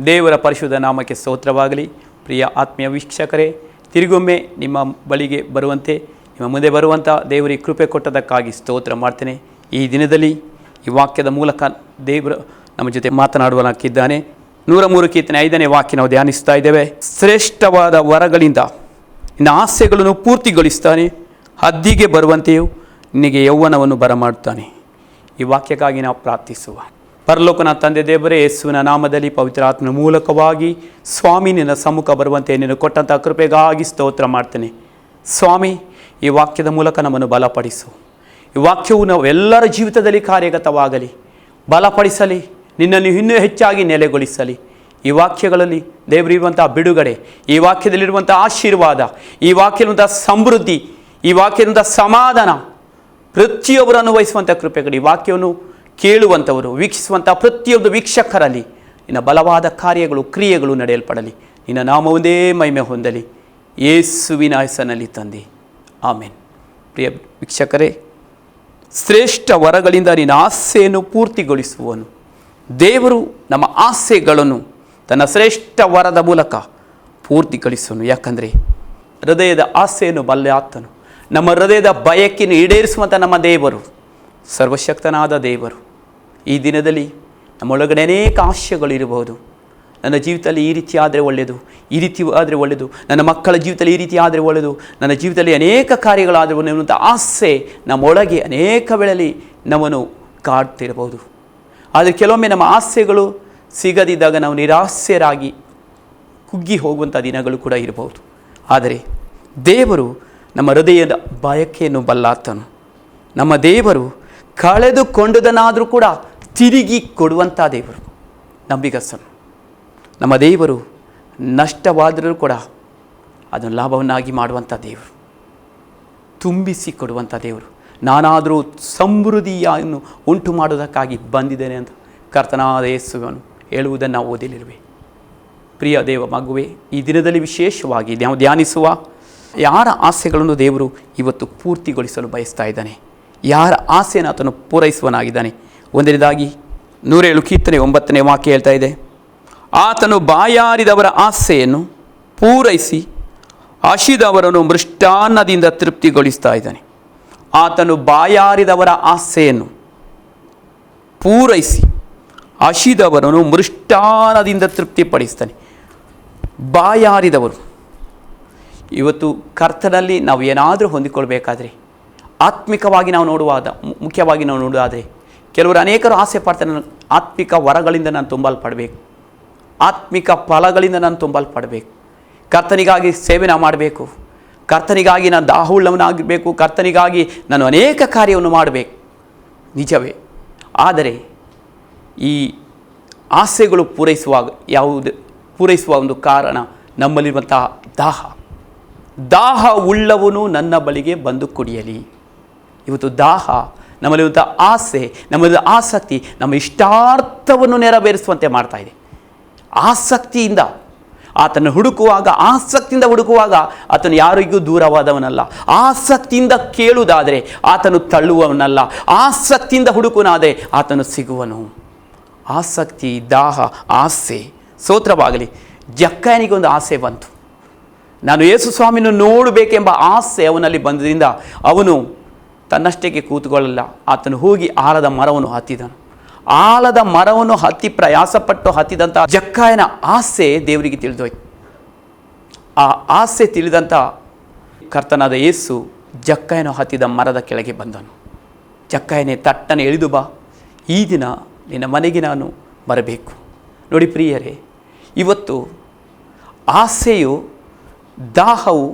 ದೇವರ ಪರಿಶುದ್ಧ ನಾಮಕ್ಕೆ ಸ್ತೋತ್ರವಾಗಲಿ. ಪ್ರಿಯ ಆತ್ಮೀಯ ವೀಕ್ಷಕರೇ, ತಿರುಗೊಮ್ಮೆ ನಿಮ್ಮ ಬಳಿಗೆ ಬರುವಂತೆ, ನಿಮ್ಮ ಮುಂದೆ ಬರುವಂಥ ದೇವರಿಗೆ ಕೃಪೆ ಕೊಟ್ಟದಕ್ಕಾಗಿ ಸ್ತೋತ್ರ ಮಾಡ್ತೇನೆ. ಈ ದಿನದಲ್ಲಿ ಈ ವಾಕ್ಯದ ಮೂಲಕ ದೇವರು ನಮ್ಮ ಜೊತೆ ಮಾತನಾಡುವನಾಗಿದ್ದಾನೆ. 103 ಕೀರ್ತನೆ 5ನೇ ವಾಕ್ಯ ನಾವು ಧ್ಯಾನಿಸ್ತಾ ಇದ್ದೇವೆ. ಶ್ರೇಷ್ಠವಾದ ವರಗಳಿಂದ ನಿನ್ನ ಆಸೆಗಳನ್ನು ಪೂರ್ತಿಗೊಳಿಸ್ತಾನೆ, ಹದ್ದಿಗೆ ಬರುವಂತೆಯೂ ನಿನಗೆ ಯೌವನವನ್ನು ಬರಮಾಡುತ್ತಾನೆ. ಈ ವಾಕ್ಯಕ್ಕಾಗಿ ನಾವು ಪ್ರಾರ್ಥಿಸುವ. ಪರಲೋಕನ ತಂದೆ ದೇವರೇ, ಯೇಸುವಿನ ನಾಮದಲ್ಲಿ ಪವಿತ್ರಾತ್ಮನ ಮೂಲಕವಾಗಿ ಸ್ವಾಮಿ ನಿನ್ನ ಸಮ್ಮುಖ ಬರುವಂತೆ ನಿನ್ನ ಕೊಟ್ಟಂಥ ಕೃಪೆಗಾಗಿ ಸ್ತೋತ್ರ ಮಾಡ್ತೇನೆ. ಸ್ವಾಮಿ, ಈ ವಾಕ್ಯದ ಮೂಲಕ ನಮ್ಮನ್ನು ಬಲಪಡಿಸು. ಈ ವಾಕ್ಯವು ನಾವೆಲ್ಲರ ಜೀವಿತದಲ್ಲಿ ಕಾರ್ಯಗತವಾಗಲಿ, ಬಲಪಡಿಸಲಿ, ನಿನ್ನನ್ನು ಇನ್ನೂ ಹೆಚ್ಚಾಗಿ ನೆಲೆಗೊಳಿಸಲಿ. ಈ ವಾಕ್ಯಗಳಲ್ಲಿ ದೇವರಿರುವಂಥ ಬಿಡುಗಡೆ, ಈ ವಾಕ್ಯದಲ್ಲಿರುವಂಥ ಆಶೀರ್ವಾದ, ಈ ವಾಕ್ಯದಂಥ ಸಮೃದ್ಧಿ, ಈ ವಾಕ್ಯದಂಥ ಸಮಾಧಾನ ಪ್ರತಿಯೊಬ್ಬರು ಅನುಭವಿಸುವಂಥ ಕೃಪೆಗಳು, ಈ ವಾಕ್ಯವನ್ನು ಕೇಳುವಂಥವರು, ವೀಕ್ಷಿಸುವಂಥ ಪ್ರತಿಯೊಂದು ವೀಕ್ಷಕರಲ್ಲಿ ನಿನ್ನ ಬಲವಾದ ಕಾರ್ಯಗಳು, ಕ್ರಿಯೆಗಳು ನಡೆಯಲ್ಪಡಲಿ. ನಿನ್ನ ನಾಮವೊಂದೇ ಮಹಿಮೆ ಹೊಂದಲಿ. ಯೇಸುವಿನ ಹೆಸರಿನಲ್ಲಿ ತಂದೆ, ಆಮೇನ್. ಪ್ರಿಯ ವೀಕ್ಷಕರೇ, ಶ್ರೇಷ್ಠ ವರಗಳಿಂದ ನಿನ್ನ ಆಸೆಯನ್ನು ಪೂರ್ತಿಗೊಳಿಸುವನು. ದೇವರು ನಮ್ಮ ಆಸೆಗಳನ್ನು ತನ್ನ ಶ್ರೇಷ್ಠ ವರದ ಮೂಲಕ ಪೂರ್ತಿಗೊಳಿಸುವನು. ಯಾಕಂದರೆ ಹೃದಯದ ಆಸೆಯನ್ನು ಬಲ್ಲೆ ಆತನು. ನಮ್ಮ ಹೃದಯದ ಬಯಕೆಯನ್ನು ಈಡೇರಿಸುವಂಥ ನಮ್ಮ ದೇವರು ಸರ್ವಶಕ್ತನಾದ ದೇವರು. ಈ ದಿನದಲ್ಲಿ ನಮ್ಮೊಳಗಡೆ ಅನೇಕ ಆಶೆಗಳಿರಬಹುದು. ನನ್ನ ಜೀವಿತದಲ್ಲಿ ಈ ರೀತಿ ಆದರೆ ಒಳ್ಳೆಯದು, ಈ ರೀತಿ ಆದರೆ ಒಳ್ಳೆಯದು, ನನ್ನ ಮಕ್ಕಳ ಜೀವಿತದಲ್ಲಿ ಈ ರೀತಿ ಆದರೆ ಒಳ್ಳೆಯದು, ನನ್ನ ಜೀವಿತದಲ್ಲಿ ಅನೇಕ ಕಾರ್ಯಗಳಾದರೆ ಅನ್ನುವಂಥ ಆಸೆ ನಮ್ಮೊಳಗೆ ಅನೇಕ ವೇಳೆಯಲ್ಲಿ ನಮ್ಮನ್ನು ಕಾಡ್ತಿರಬಹುದು. ಆದರೆ ಕೆಲವೊಮ್ಮೆ ನಮ್ಮ ಆಸೆಗಳು ಸಿಗದಿದ್ದಾಗ ನಾವು ನಿರಾಸೆರಾಗಿ ಕುಗ್ಗಿ ಹೋಗುವಂಥ ದಿನಗಳು ಕೂಡ ಇರಬಹುದು. ಆದರೆ ದೇವರು ನಮ್ಮ ಹೃದಯದ ಬಯಕೆಯನ್ನು ಬಲ್ಲಾತನು. ನಮ್ಮ ದೇವರು ಕಳೆದುಕೊಂಡುದನ್ನಾದರೂ ಕೂಡ ತಿರುಗಿ ಕೊಡುವಂಥ ದೇವರು, ನಂಬಿಗಸ್ತನು. ನಮ್ಮ ದೇವರು ನಷ್ಟವಾದರೂ ಕೂಡ ಅದನ್ನು ಲಾಭವನ್ನಾಗಿ ಮಾಡುವಂಥ ದೇವರು, ತುಂಬಿಸಿ ಕೊಡುವಂಥ ದೇವರು. ನಾನಾದರೂ ಸಮೃದ್ಧಿಯನ್ನು ಉಂಟು ಮಾಡುವುದಕ್ಕಾಗಿ ಬಂದಿದ್ದೇನೆ ಅಂತ ಕರ್ತನಾದ ಯೇಸುವನ್ನು ಹೇಳುವುದನ್ನು ನಾವು ಓದಿಲಿರುವೆ. ಪ್ರಿಯ ದೇವ ಮಗುವೆ, ಈ ದಿನದಲ್ಲಿ ವಿಶೇಷವಾಗಿ ನಾವು ಧ್ಯಾನಿಸುವ ಯಾರ ಆಸೆಗಳನ್ನು ದೇವರು ಇವತ್ತು ಪೂರ್ತಿಗೊಳಿಸಲು ಬಯಸ್ತಾ ಇದ್ದಾನೆ, ಯಾರ ಆಸೆಯನ್ನು ಆತನು ಪೂರೈಸುವನಾಗಿದ್ದಾನೆ. ಒಂದನೇದಾಗಿ 107 ಕೀರ್ತನೆ 9ನೇ ವಾಕ್ಯ ಹೇಳ್ತಾ ಇದೆ, ಆತನು ಬಾಯಾರಿದವರ ಆಸೆಯನ್ನು ಪೂರೈಸಿ ಹಸಿದವರನ್ನು ಮೃಷ್ಟಾನ್ನದಿಂದ ತೃಪ್ತಿಗೊಳಿಸ್ತಾ ಇದ್ದಾನೆ. ಆತನು ಬಾಯಾರಿದವರ ಆಸೆಯನ್ನು ಪೂರೈಸಿ ಹಸಿದವರನ್ನು ಮೃಷ್ಟಾನ್ನದಿಂದ ತೃಪ್ತಿಪಡಿಸ್ತಾನೆ. ಬಾಯಾರಿದವರು, ಇವತ್ತು ಕರ್ತನಲ್ಲಿ ನಾವು ಏನಾದರೂ ಹೊಂದಿಕೊಳ್ಬೇಕಾದ್ರೆ, ಆತ್ಮಿಕವಾಗಿ ನಾವು ಮುಖ್ಯವಾಗಿ ನಾವು ನೋಡುವುದಾದರೆ, ಕೆಲವರು ಅನೇಕರು ಆಸೆ ಪಡ್ತಾರೆ, ಆತ್ಮಿಕ ವರಗಳಿಂದ ನಾನು ತುಂಬಲ್ಪಡಬೇಕು, ಆತ್ಮಿಕ ಫಲಗಳಿಂದ ನಾನು ತುಂಬಲ್ಪಡಬೇಕು, ಕರ್ತನಿಗಾಗಿ ಸೇವೆ ನಾವು ಮಾಡಬೇಕು, ಕರ್ತನಿಗಾಗಿ ನಾನು ದಾಹುಳ್ಳವನಾಗಬೇಕು, ಕರ್ತನಿಗಾಗಿ ನಾನು ಅನೇಕ ಕಾರ್ಯವನ್ನು ಮಾಡಬೇಕು. ನಿಜವೇ. ಆದರೆ ಈ ಆಸೆಗಳು ಪೂರೈಸುವ ಒಂದು ಕಾರಣ ನಮ್ಮಲ್ಲಿರುವಂತಹ ದಾಹ ಉಳ್ಳವನು ನನ್ನ ಬಳಿಗೆ ಬಂದು ಕುಡಿಯಲಿ. ಇವತ್ತು ದಾಹ, ನಮ್ಮಲ್ಲಿರುವಂಥ ಆಸೆ, ನಮ್ಮಲ್ಲಿ ಆಸಕ್ತಿ ನಮ್ಮ ಇಷ್ಟಾರ್ಥವನ್ನು ನೆರವೇರಿಸುವಂತೆ ಮಾಡ್ತಾ ಇದೆ. ಆಸಕ್ತಿಯಿಂದ ಆತನು ಆಸಕ್ತಿಯಿಂದ ಹುಡುಕುವಾಗ ಆತನು ಯಾರಿಗೂ ದೂರವಾದವನಲ್ಲ. ಆಸಕ್ತಿಯಿಂದ ಕೇಳುವುದಾದರೆ ಆತನು ತಳ್ಳುವವನಲ್ಲ. ಆಸಕ್ತಿಯಿಂದ ಹುಡುಕುನಾದರೆ ಆತನು ಸಿಗುವನು. ಆಸಕ್ತಿ, ದಾಹ, ಆಸೆ. ಸ್ತೋತ್ರವಾಗಲಿ. ಜಕ್ಕಯ್ಯನಿಗೊಂದು ಆಸೆ ಬಂತು. ನಾನು ಯೇಸು ಸ್ವಾಮಿಯನ್ನು ನೋಡಬೇಕೆಂಬ ಆಸೆ ಅವನಲ್ಲಿ ಬಂದರಿಂದ ಅವನು ತನ್ನಷ್ಟಕ್ಕೆ ಕೂತುಕೊಳ್ಳಲ್ಲ. ಆತನು ಹೋಗಿ ಆಲದ ಮರವನ್ನು ಹತ್ತಿದನು. ಆಲದ ಮರವನ್ನು ಹತ್ತಿ ಪ್ರಯಾಸಪಟ್ಟು ಹತ್ತಿದಂಥ ಜಕ್ಕಯ್ಯನ ಆಸೆ ದೇವರಿಗೆ ತಿಳಿದೋಯ್ತು. ಆ ಆಸೆ ತಿಳಿದಂಥ ಕರ್ತನಾದ ಯೇಸು ಜಕ್ಕಯ್ಯನು ಹತ್ತಿದ ಮರದ ಕೆಳಗೆ ಬಂದನು. ಜಕ್ಕಯ್ಯನೇ, ತಟ್ಟನೆ ಇಳಿದು ಬಾ, ಈ ದಿನ ನಿನ್ನ ಮನೆಗೆ ನಾನು ಬರಬೇಕು. ನೋಡಿ ಪ್ರಿಯರೇ, ಇವತ್ತು ಆಸೆಯು, ದಾಹವು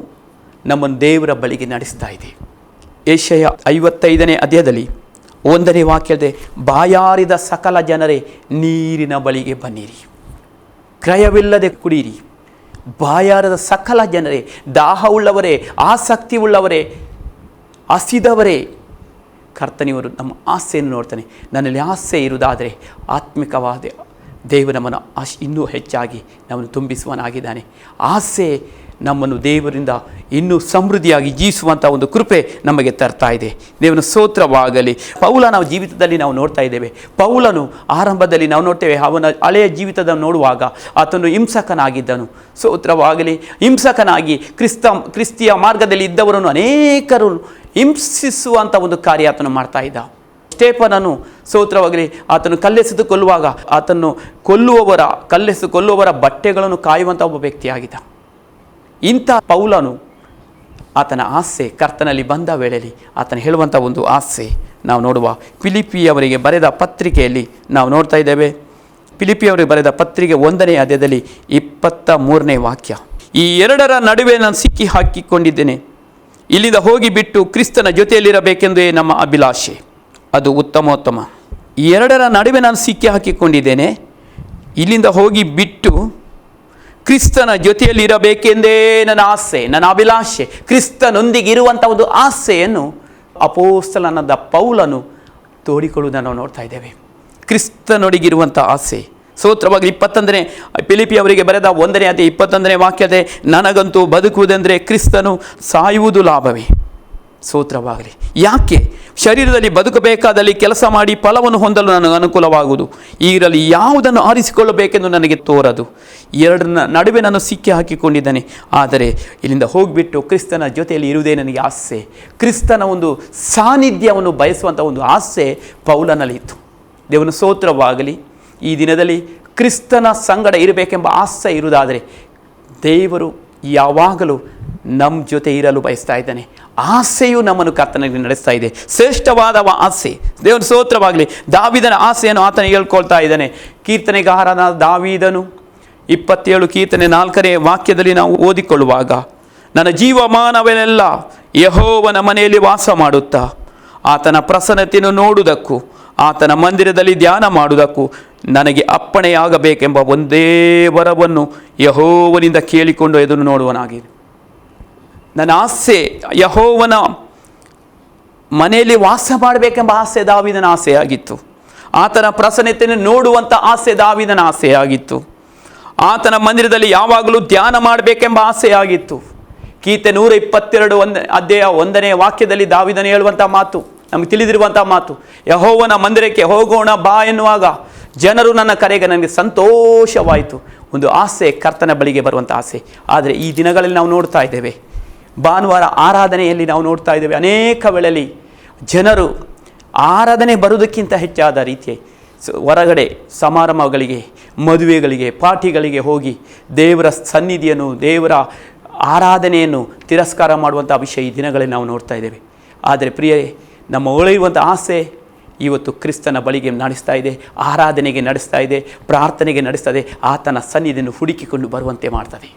ನಮ್ಮನ್ನು ದೇವರ ಬಳಿಗೆ ನಡೆಸ್ತಾ ಇದೆ. ಯೆಶಾಯ 55ನೇ ಅಧ್ಯಾಯದಲ್ಲಿ 1ನೇ ವಾಕ್ಯದೆ, ಬಾಯಾರಿದ ಸಕಲ ಜನರೇ ನೀರಿನ ಬಳಿಗೆ ಬನ್ನಿರಿ, ಕ್ರಯವಿಲ್ಲದೆ ಕುಡಿಯಿರಿ. ಬಾಯಾರದ ಸಕಲ ಜನರೇ, ದಾಹವುಳ್ಳವರೇ, ಆಸಕ್ತಿ ಉಳ್ಳವರೇ, ಹಸಿದವರೇ, ಕರ್ತನಿವರು ನಮ್ಮ ಆಸೆಯನ್ನು ನೋಡ್ತಾನೆ. ನನ್ನಲ್ಲಿ ಆಸೆ ಇರುವುದಾದರೆ ಆತ್ಮಿಕವಾದ ದೇವರು ನಮ್ಮನ್ನು ಇನ್ನೂ ಹೆಚ್ಚಾಗಿ ನಮ್ಮನ್ನು ತುಂಬಿಸುವನಾಗಿದ್ದಾನೆ. ಆಸೆ ನಮ್ಮನ್ನು ದೇವರಿಂದ ಇನ್ನೂ ಸಮೃದ್ಧಿಯಾಗಿ ಜೀವಿಸುವಂಥ ಒಂದು ಕೃಪೆ ನಮಗೆ ತರ್ತಾ ಇದೆ. ದೇವನ ಸ್ತೋತ್ರವಾಗಲಿ. ಪೌಲನ ಜೀವಿತದಲ್ಲಿ ನಾವು ನೋಡ್ತಾ ಇದ್ದೇವೆ. ಪೌಲನು ಆರಂಭದಲ್ಲಿ ನಾವು ನೋಡ್ತೇವೆ, ಅವನ ಹಳೆಯ ಜೀವಿತದ ನೋಡುವಾಗ ಆತನು ಹಿಂಸಕನಾಗಿದ್ದನು. ಸ್ತೋತ್ರವಾಗಲಿ. ಹಿಂಸಕನಾಗಿ ಕ್ರಿಸ್ತಿಯ ಮಾರ್ಗದಲ್ಲಿ ಇದ್ದವರನ್ನು ಅನೇಕರು ಹಿಂಸಿಸುವಂಥ ಒಂದು ಕಾರ್ಯ ಆತನು ಮಾಡ್ತಾ ಇದ್ದ. ಸ್ಟೇಫನನು ಸ್ತೋತ್ರವಾಗಲಿ, ಆತನು ಕಲ್ಲೆಸೆದು ಕೊಲ್ಲುವಾಗ ಆತನು ಕೊಲ್ಲುವವರ ಬಟ್ಟೆಗಳನ್ನು ಕಾಯುವಂಥ ಒಬ್ಬ ವ್ಯಕ್ತಿಯಾಗಿದ್ದ. ಇಂಥ ಪೌಲನು ಆತನ ಆಸೆ ಕರ್ತನಲ್ಲಿ ಬಂದ ವೇಳೆಯಲ್ಲಿ ಆತನು ಹೇಳುವಂಥ ಒಂದು ಆಸೆ ನಾವು ನೋಡುವ ಫಿಲಿಪಿಯವರಿಗೆ ಬರೆದ ಪತ್ರಿಕೆಯಲ್ಲಿ ನಾವು ನೋಡ್ತಾ ಇದ್ದೇವೆ. ಫಿಲಿಪಿಯವರಿಗೆ ಬರೆದ ಪತ್ರಿಕೆ 1ನೇ ಅಧ್ಯಾಯದಲ್ಲಿ 23ನೇ ವಾಕ್ಯ. ಈ ಎರಡರ ನಡುವೆ ನಾನು ಸಿಕ್ಕಿ ಹಾಕಿಕೊಂಡಿದ್ದೇನೆ, ಇಲ್ಲಿಂದ ಹೋಗಿ ಬಿಟ್ಟು ಕ್ರಿಸ್ತನ ಜೊತೆಯಲ್ಲಿರಬೇಕೆಂದೇ ನಮ್ಮ ಅಭಿಲಾಷೆ, ಅದು ಉತ್ತಮೋತ್ತಮ. ಈ ಎರಡರ ನಡುವೆ ನಾನು ಸಿಕ್ಕಿ ಹಾಕಿಕೊಂಡಿದ್ದೇನೆ, ಇಲ್ಲಿಂದ ಹೋಗಿ ಬಿಟ್ಟು ಕ್ರಿಸ್ತನ ಜೊತೆಯಲ್ಲಿ ಇರಬೇಕೆಂದೇ ನನ್ನ ಆಸೆ, ನನ್ನ ಅಭಿಲಾಷೆ. ಕ್ರಿಸ್ತನೊಂದಿಗೆ ಇರುವಂಥ ಒಂದು ಆಸೆಯನ್ನು ಅಪೊಸ್ತಲನಾದ ಪೌಲನು ತೋಡಿಕೊಳ್ಳುವುದನ್ನು ನಾವು ನೋಡ್ತಾ ಇದ್ದೇವೆ. ಕ್ರಿಸ್ತನೊಳಗಿರುವಂಥ ಆಸೆ. ಸ್ತೋತ್ರವಾಗಿ. 21ನೇ ಫಿಲಿಪಿಯವರಿಗೆ ಬರೆದ 1ನೇ ಅಧ್ಯಾಯ 21ನೇ ವಾಕ್ಯತೆ, ನನಗಂತೂ ಬದುಕುವುದೆಂದರೆ ಕ್ರಿಸ್ತನು, ಸಾಯುವುದು ಲಾಭವೇ. ಸ್ತೋತ್ರವಾಗಲಿ. ಯಾಕೆ? ಶರೀರದಲ್ಲಿ ಬದುಕಬೇಕಾದಲ್ಲಿ ಕೆಲಸ ಮಾಡಿ ಫಲವನ್ನು ಹೊಂದಲು ನನಗೆ ಅನುಕೂಲವಾಗುವುದು. ಈಗರಲ್ಲಿ ಯಾವುದನ್ನು ಆರಿಸಿಕೊಳ್ಳಬೇಕೆಂದು ನನಗೆ ತೋರದು. ಎರಡರ ನಡುವೆ ನಾನು ಸಿಕ್ಕಿ ಹಾಕಿಕೊಂಡಿದ್ದೇನೆ. ಆದರೆ ಇಲ್ಲಿಂದ ಹೋಗಿಬಿಟ್ಟು ಕ್ರಿಸ್ತನ ಜೊತೆಯಲ್ಲಿ ಇರುವುದೇ ನನಗೆ ಆಸೆ. ಕ್ರಿಸ್ತನ ಒಂದು ಸಾನ್ನಿಧ್ಯವನ್ನು ಬಯಸುವಂಥ ಒಂದು ಆಸೆ ಪೌಲನಲ್ಲಿ ಇತ್ತು. ದೇವನ ಸ್ತೋತ್ರವಾಗಲಿ. ಈ ದಿನದಲ್ಲಿ ಕ್ರಿಸ್ತನ ಸಂಗಡ ಇರಬೇಕೆಂಬ ಆಸೆ ಇರುವುದಾದರೆ ದೇವರು ಯಾವಾಗಲೂ ನಮ್ಮ ಜೊತೆ ಇರಲು ಬಯಸ್ತಾ ಇದ್ದಾನೆ. ಆಸೆಯು ನಮ್ಮನ್ನು ಕರ್ತನಲ್ಲಿ ನಡೆಸ್ತಾ ಇದೆ. ಶ್ರೇಷ್ಠವಾದ ಆಸೆ. ದೇವರ ಸ್ತೋತ್ರವಾಗಲಿ. ದಾವೀದನ ಆಸೆಯನ್ನು ಆತನ ಹೇಳ್ಕೊಳ್ತಾ ಇದ್ದಾನೆ. ಕೀರ್ತನೆಗಾರನಾದ ದಾವೀದನು 27 ಕೀರ್ತನೆ 4ನೇ ವಾಕ್ಯದಲ್ಲಿ ನಾವು ಓದಿಕೊಳ್ಳುವಾಗ, ನನ್ನ ಜೀವಮಾನವನ್ನೆಲ್ಲ ಯೆಹೋವನ ಮನೆಯಲ್ಲಿ ವಾಸ ಮಾಡುತ್ತಾ ಆತನ ಪ್ರಸನ್ನತೆಯನ್ನು ನೋಡುವುದಕ್ಕೂ ಆತನ ಮಂದಿರದಲ್ಲಿ ಧ್ಯಾನ ಮಾಡುವುದಕ್ಕೂ ನನಗೆ ಅಪ್ಪಣೆಯಾಗಬೇಕೆಂಬ ಒಂದೇ ವರವನ್ನು ಯೆಹೋವನಿಂದ ಕೇಳಿಕೊಂಡು ಎದುರು ನೋಡುವನಾಗಿದೆ. ನನ್ನ ಆಸೆ ಯೆಹೋವನ ಮನೆಯಲ್ಲಿ ವಾಸ ಮಾಡಬೇಕೆಂಬ ಆಸೆ ದಾವೀದನ ಆಸೆಯಾಗಿತ್ತು. ಆತನ ಪ್ರಸನ್ನತೆಯನ್ನು ನೋಡುವಂಥ ಆಸೆ ದಾವೀದನ ಆಸೆಯಾಗಿತ್ತು. ಆತನ ಮಂದಿರದಲ್ಲಿ ಯಾವಾಗಲೂ ಧ್ಯಾನ ಮಾಡಬೇಕೆಂಬ ಆಸೆಯಾಗಿತ್ತು. ಕೀರ್ತೆ 122 ಅಧ್ಯಾಯ 1ನೇ ವಾಕ್ಯದಲ್ಲಿ ದಾವೀದನು ಹೇಳುವಂಥ ಮಾತು ನಮಗೆ ತಿಳಿದಿರುವಂಥ ಮಾತು, ಯೆಹೋವನ ಮಂದಿರಕ್ಕೆ ಹೋಗೋಣ ಬಾ ಎನ್ನುವಾಗ ಜನರು ನನ್ನ ಕರೆಗೆ ನನಗೆ ಸಂತೋಷವಾಯಿತು. ಒಂದು ಆಸೆ, ಕರ್ತನ ಬಳಿಗೆ ಬರುವಂಥ ಆಸೆ. ಆದರೆ ಈ ದಿನಗಳಲ್ಲಿ ನಾವು ನೋಡ್ತಾ ಇದ್ದೇವೆ, ಭಾನುವಾರ ಆರಾಧನೆಯಲ್ಲಿ ನಾವು ನೋಡ್ತಾ ಇದ್ದೇವೆ, ಅನೇಕ ವೇಳೆಯಲ್ಲಿ ಜನರು ಆರಾಧನೆ ಬರುವುದಕ್ಕಿಂತ ಹೆಚ್ಚಾದ ರೀತಿ ಹೊರಗಡೆ ಸಮಾರಂಭಗಳಿಗೆ, ಮದುವೆಗಳಿಗೆ, ಪಾರ್ಟಿಗಳಿಗೆ ಹೋಗಿ ದೇವರ ಸನ್ನಿಧಿಯನ್ನು, ದೇವರ ಆರಾಧನೆಯನ್ನು ತಿರಸ್ಕಾರ ಮಾಡುವಂಥ ವಿಷಯ ಈ ದಿನಗಳಲ್ಲಿ ನಾವು ನೋಡ್ತಾ ಇದ್ದೇವೆ. ಆದರೆ ಪ್ರಿಯರೇ, ನಮ್ಮ ಒಳಗಿರುವಂಥ ಆಸೆ ಇವತ್ತು ಕ್ರಿಸ್ತನ ಬಳಿಗೆ ನಡೆಸ್ತಾ ಇದೆ, ಆರಾಧನೆಗೆ ನಡೆಸ್ತಾ ಇದೆ, ಪ್ರಾರ್ಥನೆಗೆ ನಡೆಸ್ತಾ ಇದೆ, ಆತನ ಸನ್ನಿಧಿಯನ್ನು ಹುಡುಕಿಕೊಂಡು ಬರುವಂತೆ ಮಾಡ್ತದೆ.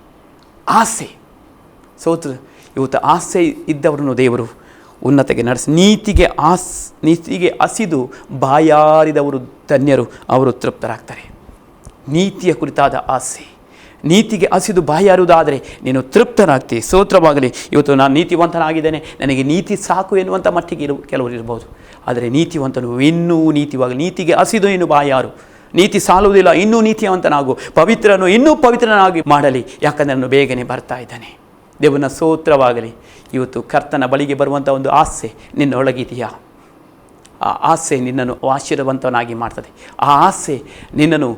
ಆಸೆ ಇವತ್ತು ಆಸೆ ಇದ್ದವರನ್ನು ದೇವರು ಉನ್ನತಿಗೆ ನಡೆಸಿ ನೀತಿಗೆ ಹಸಿದು ಬಾಯಾರಿದವರು ಧನ್ಯರು, ಅವರು ತೃಪ್ತರಾಗ್ತಾರೆ. ನೀತಿಯ ಕುರಿತಾದ ಆಸೆ, ನೀತಿಗೆ ಹಸಿದು ಬಾಯಾರುವುದಾದರೆ ನೀನು ತೃಪ್ತನಾಗ್ತಿ. ಸ್ತೋತ್ರವಾಗಲಿ. ಇವತ್ತು ನಾನು ನೀತಿವಂತನಾಗಿದ್ದೇನೆ, ನನಗೆ ನೀತಿ ಸಾಕು ಎನ್ನುವಂಥ ಮಟ್ಟಿಗೆ ಕೆಲವರು ಇರ್ಬೋದು. ಆದರೆ ನೀತಿವಂತನು ಇನ್ನೂ ನೀತಿವಾಗಲಿ. ನೀತಿಗೆ ಹಸಿದು ಇನ್ನು ಬಾಯಾರು, ನೀತಿ ಸಾಲುವುದಿಲ್ಲ, ಇನ್ನೂ ನೀತಿವಂತನಾಗು, ಪವಿತ್ರನು ಇನ್ನೂ ಪವಿತ್ರನಾಗಿ ಮಾಡಲಿ, ಯಾಕಂದರೆ ನಾನು ಬೇಗನೆ ಬರ್ತಾ ಇದ್ದಾನೆ. ದೇವನ ಸ್ತೋತ್ರವಾಗಲಿ. ಇವತ್ತು ಕರ್ತನ ಬಳಿಗೆ ಬರುವಂಥ ಒಂದು ಆಸೆ ನಿನ್ನೊಳಗಿದೆಯಾ? ಆ ಆಸೆ ನಿನ್ನನ್ನು ಆಶೀರ್ವಾದವಂತನಾಗಿ ಮಾಡ್ತದೆ. ಆ ಆಸೆ ನಿನ್ನನ್ನು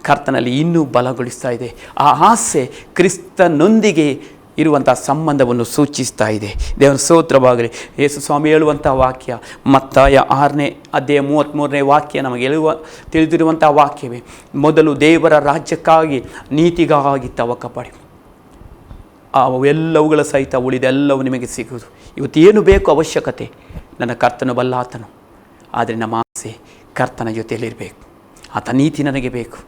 ಕರ್ತನಲ್ಲಿ ಇನ್ನೂ ಬಲಗೊಳಿಸ್ತಾ ಇದೆ. ಆ ಆಸೆ ಕ್ರಿಸ್ತನೊಂದಿಗೆ ಇರುವಂಥ ಸಂಬಂಧವನ್ನು ಸೂಚಿಸ್ತಾ ಇದೆ. ದೇವರ ಸ್ತೋತ್ರವಾಗಲಿ. ಯೇಸು ಸ್ವಾಮಿ ಹೇಳುವಂಥ ವಾಕ್ಯ ಮತ್ತಾಯ 6ನೇ ಅಧ್ಯಾಯ 33ನೇ ವಾಕ್ಯ ನಮಗೆ ತಿಳಿದಿರುವಂಥ ವಾಕ್ಯವೇ, ಮೊದಲು ದೇವರ ರಾಜ್ಯಕ್ಕಾಗಿ ನೀತಿಗಾಗಿ ತವಕ ಪಡಿ, ಅವೆಲ್ಲವುಗಳ ಸಹಿತ ಉಳಿದೆಲ್ಲವೂ ನಿಮಗೆ ಸಿಗುವುದು. ಇವತ್ತು ಏನು ಬೇಕು ಅವಶ್ಯಕತೆ ನನ್ನ ಕರ್ತನು ಬಲ್ಲಾತನು. ಆದರೆ ನಮ್ಮ ಆಸೆ ಕರ್ತನ ಜೊತೆಯಲ್ಲಿರಬೇಕು. ಆತ ನೀತಿ ನನಗೆ ಬೇಕು,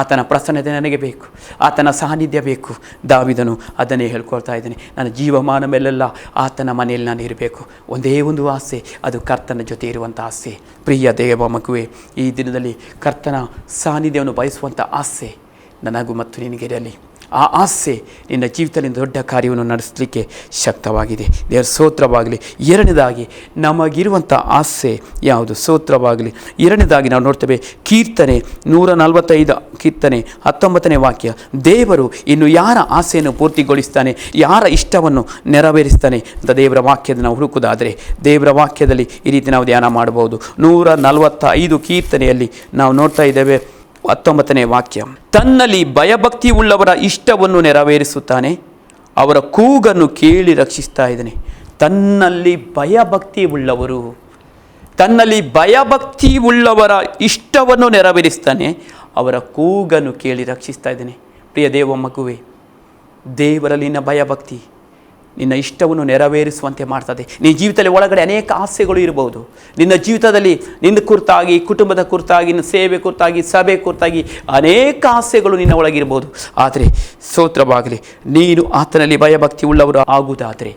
ಆತನ ಪ್ರಸನ್ನತೆ ನನಗೆ ಬೇಕು, ಆತನ ಸಾನ್ನಿಧ್ಯ ಬೇಕು. ದಾವೀದನು ಅದನ್ನೇ ಹೇಳ್ಕೊಳ್ತಾ ಇದ್ದೇನೆ, ನನ್ನ ಜೀವಮಾನ ಮೇಲೆಲ್ಲ ಆತನ ಮನೆಯಲ್ಲಿ ನಾನು ಇರಬೇಕು. ಒಂದೇ ಒಂದು ಆಸೆ, ಅದು ಕರ್ತನ ಜೊತೆ ಇರುವಂಥ ಆಸೆ. ಪ್ರಿಯ ದೇವ ಮಗುವೆ, ಈ ದಿನದಲ್ಲಿ ಕರ್ತನ ಸಾನ್ನಿಧ್ಯವನ್ನು ಬಯಸುವಂಥ ಆಸೆ ನನಗೂ ಮತ್ತು ನಿನಗೆ ಇರಲಿ. ಆ ಆಸೆ ನಿನ್ನ ಜೀವಿತದಲ್ಲಿ ದೊಡ್ಡ ಕಾರ್ಯವನ್ನು ನಡೆಸಲಿಕ್ಕೆ ಶಕ್ತವಾಗಿದೆ. ದೇವರ ಸ್ತೋತ್ರವಾಗಲಿ. ಎರಡನೇದಾಗಿ ನಮಗಿರುವಂಥ ಆಸೆ ಯಾವುದು? ಸ್ತೋತ್ರವಾಗಲಿ. ಎರಡನೇದಾಗಿ ನಾವು ನೋಡ್ತೇವೆ ಕೀರ್ತನೆ 145 ಕೀರ್ತನೆ 19ನೇ ವಾಕ್ಯ. ದೇವರು ಇನ್ನು ಯಾರ ಆಸೆಯನ್ನು ಪೂರ್ತಿಗೊಳಿಸ್ತಾನೆ, ಯಾರ ಇಷ್ಟವನ್ನು ನೆರವೇರಿಸ್ತಾನೆ ಅಂತ ದೇವರ ವಾಕ್ಯದ ನಾವು ಹುಡುಕುವುದಾದರೆ ದೇವರ ವಾಕ್ಯದಲ್ಲಿ ಈ ರೀತಿ ನಾವು ಧ್ಯಾನ ಮಾಡಬಹುದು. 145 ಕೀರ್ತನೆಯಲ್ಲಿ ನಾವು ನೋಡ್ತಾ ಇದ್ದೇವೆ 19ನೇ ವಾಕ್ಯ. ತನ್ನಲ್ಲಿ ಭಯಭಕ್ತಿ ಉಳ್ಳವರ ಇಷ್ಟವನ್ನು ನೆರವೇರಿಸುತ್ತಾನೆ, ಅವರ ಕೂಗನ್ನು ಕೇಳಿ ರಕ್ಷಿಸ್ತಾ ಇದ್ದಾನೆ. ತನ್ನಲ್ಲಿ ಭಯಭಕ್ತಿ ಉಳ್ಳವರ ಇಷ್ಟವನ್ನು ನೆರವೇರಿಸ್ತಾನೆ, ಅವರ ಕೂಗನ್ನು ಕೇಳಿ ರಕ್ಷಿಸ್ತಾ ಇದ್ದಾನೆ. ಪ್ರಿಯ ದೇವ ಮಗುವೆ, ದೇವರಲ್ಲಿನ ಭಯಭಕ್ತಿ ನಿನ್ನ ಇಷ್ಟವನ್ನು ನೆರವೇರಿಸುವಂತೆ ಮಾಡ್ತದೆ. ನಿನ್ನ ಜೀವಿತದಲ್ಲಿ ಒಳಗಡೆ ಅನೇಕ ಆಸೆಗಳು ಇರಬಹುದು. ನಿನ್ನ ಜೀವಿತದಲ್ಲಿ ನಿನ್ನ ಕುರಿತಾಗಿ, ಕುಟುಂಬದ ಕುರಿತಾಗಿ, ನಿನ್ನ ಸೇವೆ ಕುರಿತಾಗಿ, ಸಭೆ ಕುರಿತಾಗಿ ಅನೇಕ ಆಸೆಗಳು ನಿನ್ನ ಒಳಗಿರ್ಬೋದು. ಆದರೆ ಸ್ತೋತ್ರವಾಗಲಿ, ನೀನು ಆತನಲ್ಲಿ ಭಯಭಕ್ತಿ ಉಳ್ಳವರು ಆಗುವುದಾದರೆ